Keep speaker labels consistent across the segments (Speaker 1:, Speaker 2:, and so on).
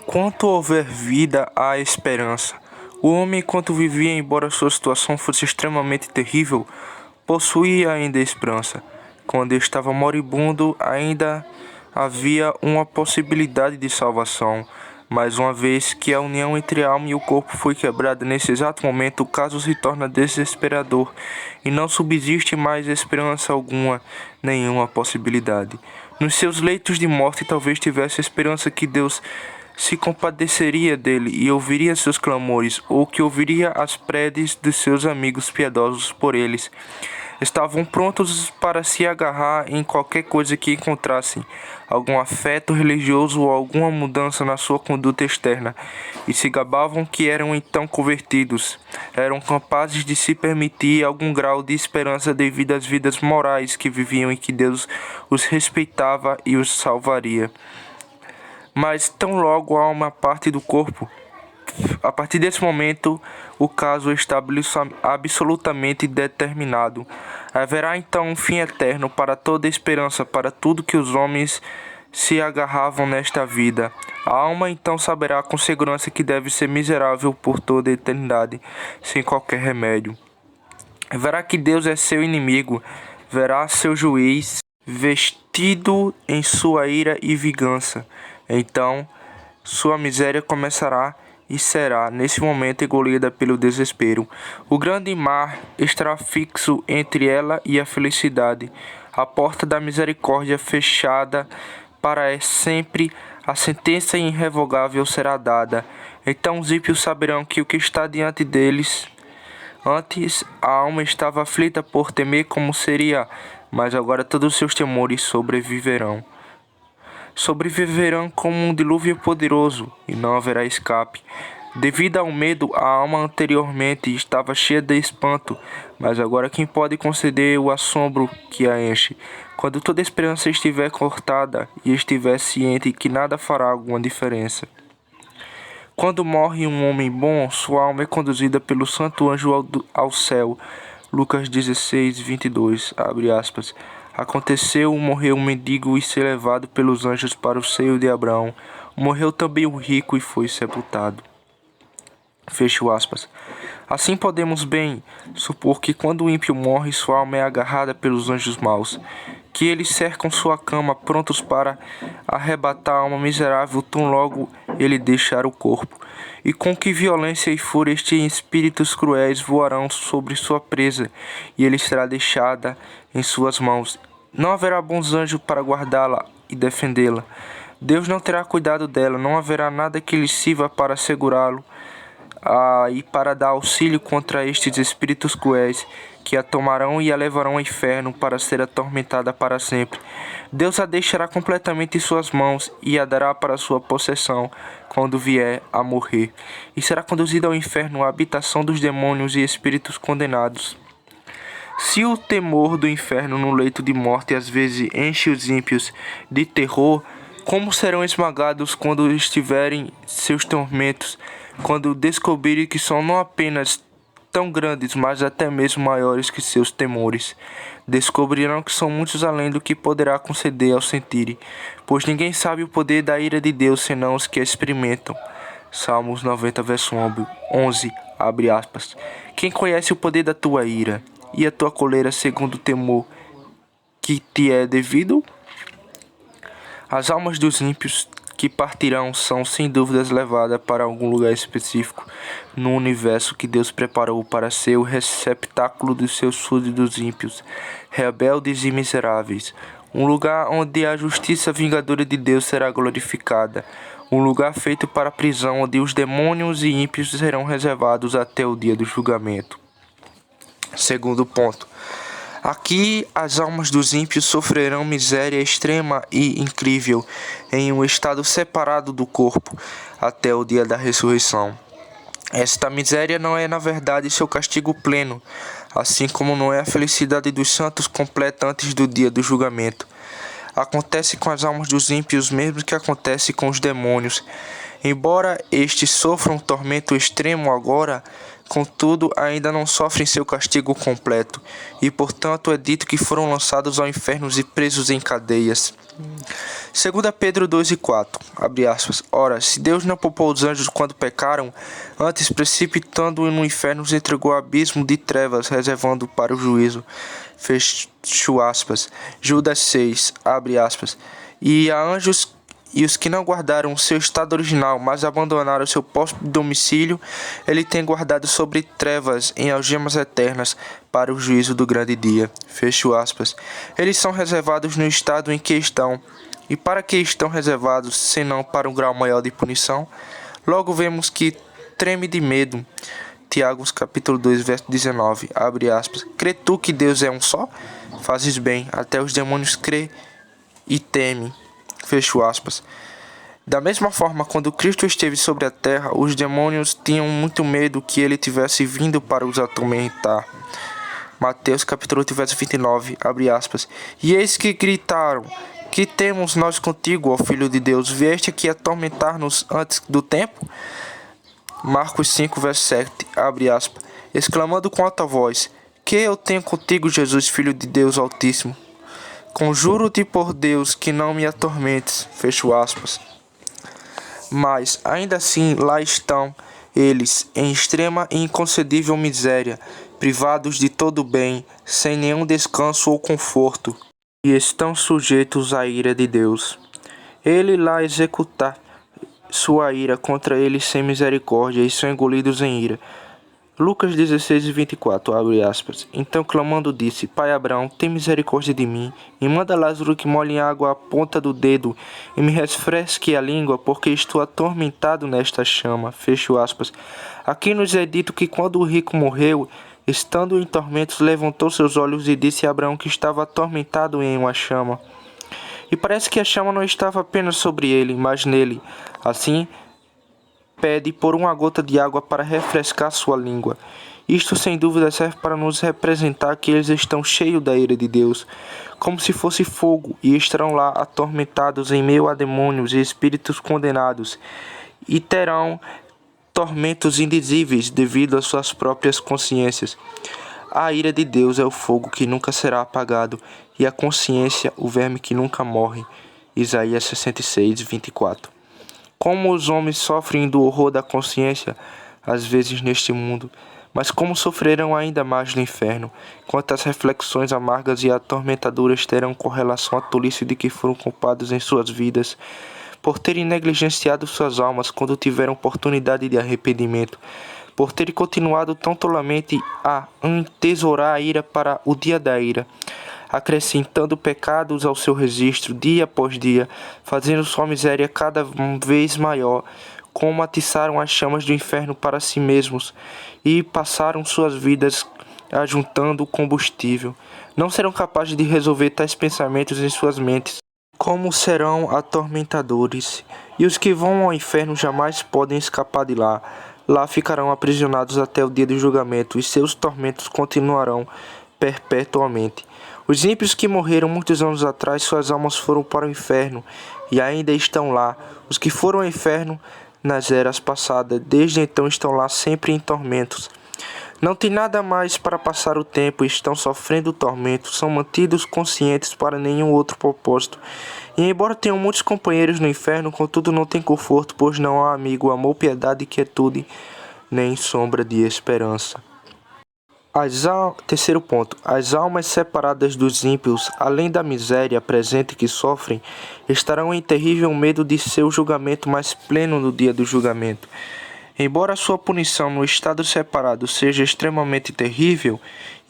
Speaker 1: Enquanto houver vida, há esperança. O homem, enquanto vivia, embora sua situação fosse extremamente terrível, possuía ainda esperança. Quando estava moribundo, ainda havia uma possibilidade de salvação. Mas uma vez que a união entre a alma e o corpo foi quebrada nesse exato momento, o caso se torna desesperador e não subsiste mais esperança alguma, nenhuma possibilidade. Nos seus leitos de morte, talvez tivesse a esperança que Deus se compadeceria dele e ouviria seus clamores, ou que ouviria as preces de seus amigos piedosos por eles. Estavam prontos para se agarrar em qualquer coisa que encontrassem, algum afeto religioso ou alguma mudança na sua conduta externa, e se gabavam que eram então convertidos. Eram capazes de se permitir algum grau de esperança devido às vidas morais que viviam e que Deus os respeitava e os salvaria. Mas tão logo há uma parte do corpo, a partir desse momento, o caso está absolutamente determinado. Haverá então um fim eterno para toda esperança, para tudo que os homens se agarravam nesta vida. A alma então saberá com segurança que deve ser miserável por toda a eternidade, sem qualquer remédio. Verá que Deus é seu inimigo, verá seu juiz vestido em sua ira e vingança. Então, sua miséria começará e será, nesse momento, engolida pelo desespero. O grande mar estará fixo entre ela e a felicidade. A porta da misericórdia fechada para sempre, a sentença irrevogável será dada. Então os ímpios saberão que o que está diante deles. Antes, a alma estava aflita por temer como seria, mas agora todos os seus temores sobreviverão. Sobreviverão como um dilúvio poderoso, e não haverá escape. Devido ao medo, a alma anteriormente estava cheia de espanto, mas agora quem pode conceder o assombro que a enche? Quando toda esperança estiver cortada e estiver ciente que nada fará alguma diferença. Quando morre um homem bom, sua alma é conduzida pelo santo anjo ao céu. Lucas 16, 22, abre aspas. Aconteceu, morreu um mendigo e ser levado pelos anjos para o seio de Abraão. Morreu também o rico e foi sepultado. Fecho aspas. Assim podemos bem supor que quando o ímpio morre, sua alma é agarrada pelos anjos maus, que eles cercam sua cama, prontos para arrebatar a alma miserável tão logo ele deixar o corpo. E com que violência e fúria estes espíritos cruéis voarão sobre sua presa, e ele será deixada em suas mãos. Não haverá bons anjos para guardá-la e defendê-la. Deus não terá cuidado dela, não haverá nada que lhe sirva para segurá-lo e para dar auxílio contra estes espíritos cruéis, que a tomarão e a levarão ao inferno para ser atormentada para sempre. Deus a deixará completamente em suas mãos e a dará para sua possessão quando vier a morrer, e será conduzida ao inferno, à habitação dos demônios e espíritos condenados. Se o temor do inferno no leito de morte às vezes enche os ímpios de terror, como serão esmagados quando estiverem seus tormentos, quando descobrirem que são não apenas tão grandes, mas até mesmo maiores que seus temores. Descobrirão que são muitos além do que poderá conceder ao sentirem, pois ninguém sabe o poder da ira de Deus senão os que a experimentam. Salmos 90, verso 11, abre aspas. Quem conhece o poder da tua ira e a tua cólera segundo o temor que te é devido? As almas dos ímpios que partirão são sem dúvidas levadas para algum lugar específico no universo que Deus preparou para ser o receptáculo dos seus súditos ímpios, rebeldes e miseráveis. Um lugar onde a justiça vingadora de Deus será glorificada. Um lugar feito para a prisão, onde os demônios e ímpios serão reservados até o dia do julgamento. Segundo ponto. Aqui as almas dos ímpios sofrerão miséria extrema e incrível em um estado separado do corpo até o dia da ressurreição. Esta miséria não é na verdade seu castigo pleno, assim como não é a felicidade dos santos completa antes do dia do julgamento. Acontece com as almas dos ímpios mesmo que acontece com os demônios. Embora estes sofram tormento extremo agora, contudo ainda não sofrem seu castigo completo, e portanto é dito que foram lançados ao inferno e presos em cadeias. 2 Pedro 2:4, abre aspas, ora, se Deus não poupou os anjos quando pecaram, antes precipitando-os no inferno os entregou ao abismo de trevas, reservando para o juízo, fecho aspas. Judas 6, abre aspas, e a anjos e os que não guardaram o seu estado original, mas abandonaram o seu posto de domicílio, ele tem guardado sobre trevas em algemas eternas para o juízo do grande dia. Fecho aspas. Eles são reservados no estado em que estão. E para que estão reservados, senão para um grau maior de punição? Logo vemos que treme de medo. Tiago capítulo 2, verso 19, abre aspas. Crê tu que Deus é um só? Fazes bem, até os demônios crê e temem. Fecho aspas. Da mesma forma, quando Cristo esteve sobre a terra, os demônios tinham muito medo que ele tivesse vindo para os atormentar. Mateus capítulo 8, verso 29, abre aspas. E eis que gritaram, que temos nós contigo, ó Filho de Deus? Vieste aqui atormentar-nos antes do tempo? Marcos 5, verso 7, abre aspas. Exclamando com alta voz, que eu tenho contigo, Jesus, Filho de Deus Altíssimo? Conjuro-te por Deus que não me atormentes, fecho aspas. Mas, ainda assim, lá estão eles, em extrema e inconcebível miséria, privados de todo bem, sem nenhum descanso ou conforto, e estão sujeitos à ira de Deus. Ele lá executar sua ira contra eles sem misericórdia, e são engolidos em ira. Lucas 16:24, abre aspas. Então clamando disse, Pai Abraão, tem misericórdia de mim, e manda Lázaro que molhe em água a ponta do dedo, e me refresque a língua, porque estou atormentado nesta chama. Fecho aspas. Aqui nos é dito que quando o rico morreu, estando em tormentos, levantou seus olhos e disse a Abraão que estava atormentado em uma chama. E parece que a chama não estava apenas sobre ele, mas nele. Assim, pede por uma gota de água para refrescar sua língua. Isto sem dúvida serve para nos representar que eles estão cheios da ira de Deus, como se fosse fogo, e estarão lá atormentados em meio a demônios e espíritos condenados, e terão tormentos indizíveis devido às suas próprias consciências. A ira de Deus é o fogo que nunca será apagado, e a consciência, o verme que nunca morre. Isaías 66:24. Como os homens sofrem do horror da consciência, às vezes neste mundo, mas como sofrerão ainda mais no inferno, quantas reflexões amargas e atormentadoras terão com relação à tolice de que foram culpados em suas vidas, por terem negligenciado suas almas quando tiveram oportunidade de arrependimento, por terem continuado tão tolamente a entesourar a ira para o dia da ira, acrescentando pecados ao seu registro dia após dia, fazendo sua miséria cada vez maior, como atiçaram as chamas do inferno para si mesmos e passaram suas vidas ajuntando combustível. Não serão capazes de resolver tais pensamentos em suas mentes, como serão atormentadores, e os que vão ao inferno jamais podem escapar de lá. Lá ficarão aprisionados até o dia do julgamento, e seus tormentos continuarão perpetuamente. Os ímpios que morreram muitos anos atrás, suas almas foram para o inferno e ainda estão lá. Os que foram ao inferno nas eras passadas, desde então estão lá sempre em tormentos. Não tem nada mais para passar o tempo e estão sofrendo tormento, são mantidos conscientes para nenhum outro propósito. E embora tenham muitos companheiros no inferno, contudo não tem conforto, pois não há amigo, amor, piedade e quietude, nem sombra de esperança. Terceiro ponto. As almas separadas dos ímpios, além da miséria presente que sofrem, estarão em terrível medo de seu julgamento mais pleno no dia do julgamento. Embora sua punição no estado separado seja extremamente terrível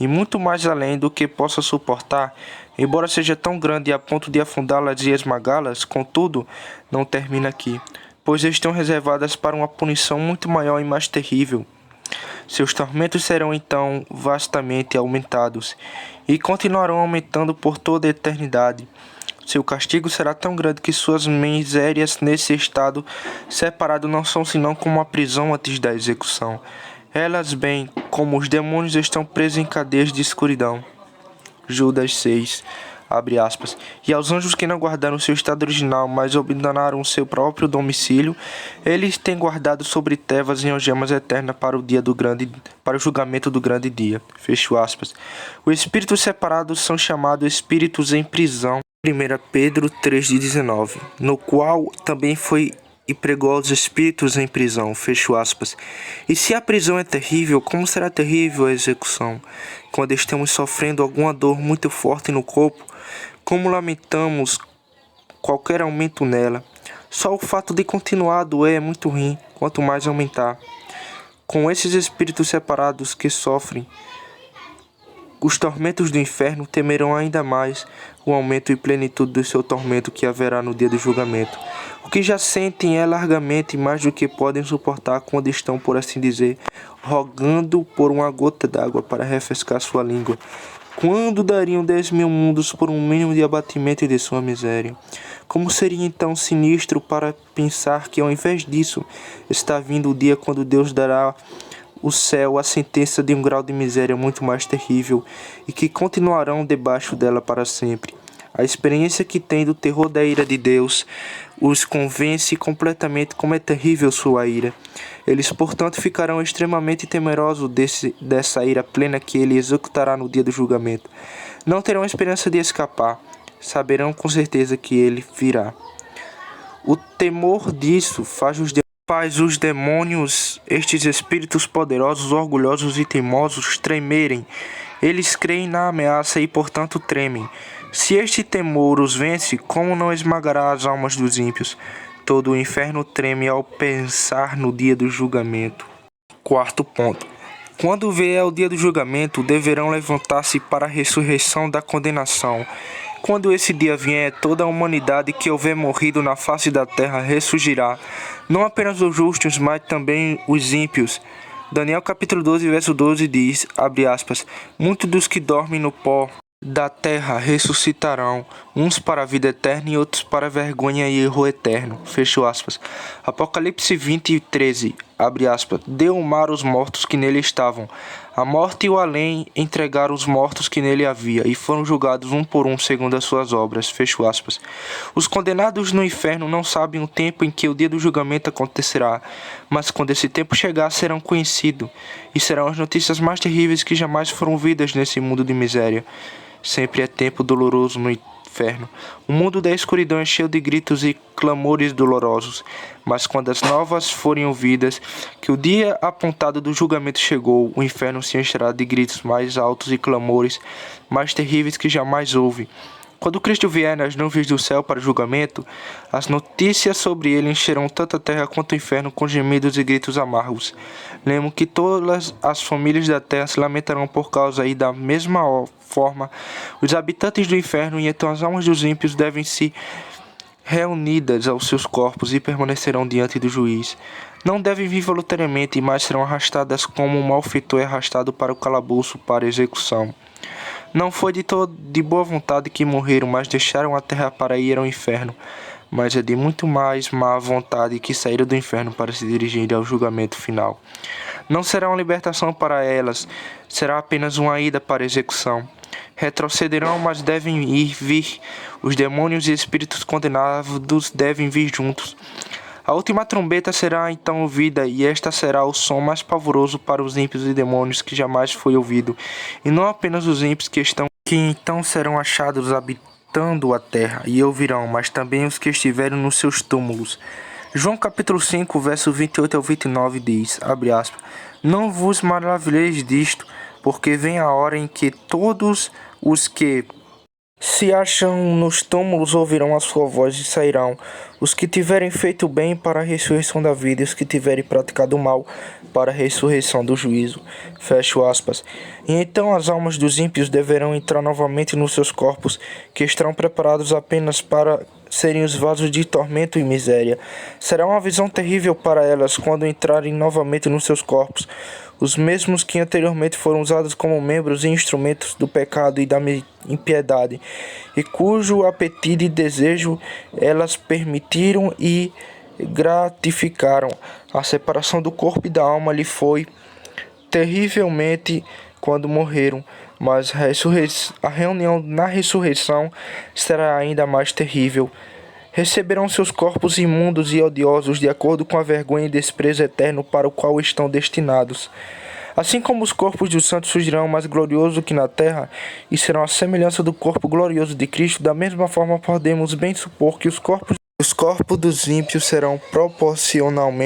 Speaker 1: e muito mais além do que possa suportar, embora seja tão grande a ponto de afundá-las e esmagá-las, contudo, não termina aqui, pois estão reservadas para uma punição muito maior e mais terrível. Seus tormentos serão então vastamente aumentados e continuarão aumentando por toda a eternidade. Seu castigo será tão grande que suas misérias nesse estado separado não são senão como uma prisão antes da execução. Elas, bem como os demônios, estão presas em cadeias de escuridão. Judas 6, abre aspas, e aos anjos que não guardaram seu estado original, mas abandonaram seu próprio domicílio, eles têm guardado sobre trevas e algemas eternas para o julgamento do grande dia. Fecho aspas. Os espíritos separados são chamados espíritos em prisão. 1 Pedro 3,19, no qual também foi e pregou aos espíritos em prisão, fecho aspas. E se a prisão é terrível, como será terrível a execução? Quando estamos sofrendo alguma dor muito forte no corpo, como lamentamos qualquer aumento nela? Só o fato de continuar a doer é muito ruim, quanto mais aumentar. Com esses espíritos separados que sofrem os tormentos do inferno, temerão ainda mais o aumento e plenitude do seu tormento que haverá no dia do julgamento. O que já sentem é largamente mais do que podem suportar quando estão, por assim dizer, rogando por uma gota d'água para refrescar sua língua. Quando dariam 10.000 mundos por um mínimo de abatimento de sua miséria? Como seria então sinistro para pensar que, ao invés disso, está vindo o dia quando Deus dará o céu a sentença de um grau de miséria muito mais terrível e que continuarão debaixo dela para sempre. A experiência que tem do terror da ira de Deus os convence completamente como é terrível sua ira. Eles, portanto, ficarão extremamente temerosos dessa ira plena que ele executará no dia do julgamento. Não terão esperança de escapar. Saberão com certeza que ele virá. O temor disso faz os demônios, estes espíritos poderosos, orgulhosos e teimosos, tremerem. Eles creem na ameaça e, portanto, tremem. Se este temor os vence, como não esmagará as almas dos ímpios? Todo o inferno treme ao pensar no dia do julgamento. Quarto ponto. Quando vier o dia do julgamento, deverão levantar-se para a ressurreição da condenação. Quando esse dia vier, toda a humanidade que houver morrido na face da terra ressurgirá, não apenas os justos, mas também os ímpios. Daniel capítulo 12, verso 12 diz, abre aspas, muitos dos que dormem no pó da terra ressuscitarão, uns para a vida eterna e outros para a vergonha e erro eterno. Fecho aspas. Apocalipse 20, 13. Abre aspas. Deu o mar os mortos que nele estavam. A morte e o além entregaram os mortos que nele havia, e foram julgados um por um segundo as suas obras. Fecho aspas. Os condenados no inferno não sabem o tempo em que o dia do julgamento acontecerá, mas quando esse tempo chegar serão conhecidos, e serão as notícias mais terríveis que jamais foram ouvidas nesse mundo de miséria. Sempre é tempo doloroso no inferno. O mundo da escuridão é cheio de gritos e clamores dolorosos. Mas quando as novas forem ouvidas, que o dia apontado do julgamento chegou, o inferno se encherá de gritos mais altos e clamores mais terríveis que jamais houve. Quando Cristo vier nas nuvens do céu para o julgamento, as notícias sobre ele encherão tanto a terra quanto o inferno com gemidos e gritos amargos. Lembro que todas as famílias da terra se lamentarão por causa, e da mesma forma os habitantes do inferno, e então as almas dos ímpios devem se reunidas aos seus corpos e permanecerão diante do juiz. Não devem vir voluntariamente, mas serão arrastadas como um malfeitor é arrastado para o calabouço para execução. Não foi de boa vontade que morreram, mas deixaram a terra para ir ao inferno. Mas é de muito mais má vontade que saíram do inferno para se dirigirem ao julgamento final. Não será uma libertação para elas, será apenas uma ida para a execução. Retrocederão, mas devem vir. Os demônios e espíritos condenados devem vir juntos. A última trombeta será então ouvida, e esta será o som mais pavoroso para os ímpios e demônios que jamais foi ouvido, e não apenas os ímpios que então serão achados habitando a terra, e ouvirão, mas também os que estiverem nos seus túmulos. João capítulo 5, verso 28 ao 29 diz, abre aspas, não vos maravilheis disto, porque vem a hora em que todos os que se acham nos túmulos ouvirão a sua voz e sairão, os que tiverem feito bem para a ressurreição da vida, e os que tiverem praticado o mal para a ressurreição do juízo. Fecho aspas. E então as almas dos ímpios deverão entrar novamente nos seus corpos, que estarão preparados apenas para serem os vasos de tormento e miséria. Será uma visão terrível para elas quando entrarem novamente nos seus corpos, os mesmos que anteriormente foram usados como membros e instrumentos do pecado e da impiedade, e cujo apetite e desejo elas permitiram e gratificaram. A separação do corpo e da alma lhe foi terrivelmente quando morreram, mas a reunião na ressurreição será ainda mais terrível. Receberão seus corpos imundos e odiosos de acordo com a vergonha e desprezo eterno para o qual estão destinados. Assim como os corpos dos santos surgirão mais gloriosos que na terra, e serão a semelhança do corpo glorioso de Cristo, da mesma forma podemos bem supor que os corpos dos ímpios serão proporcionalmente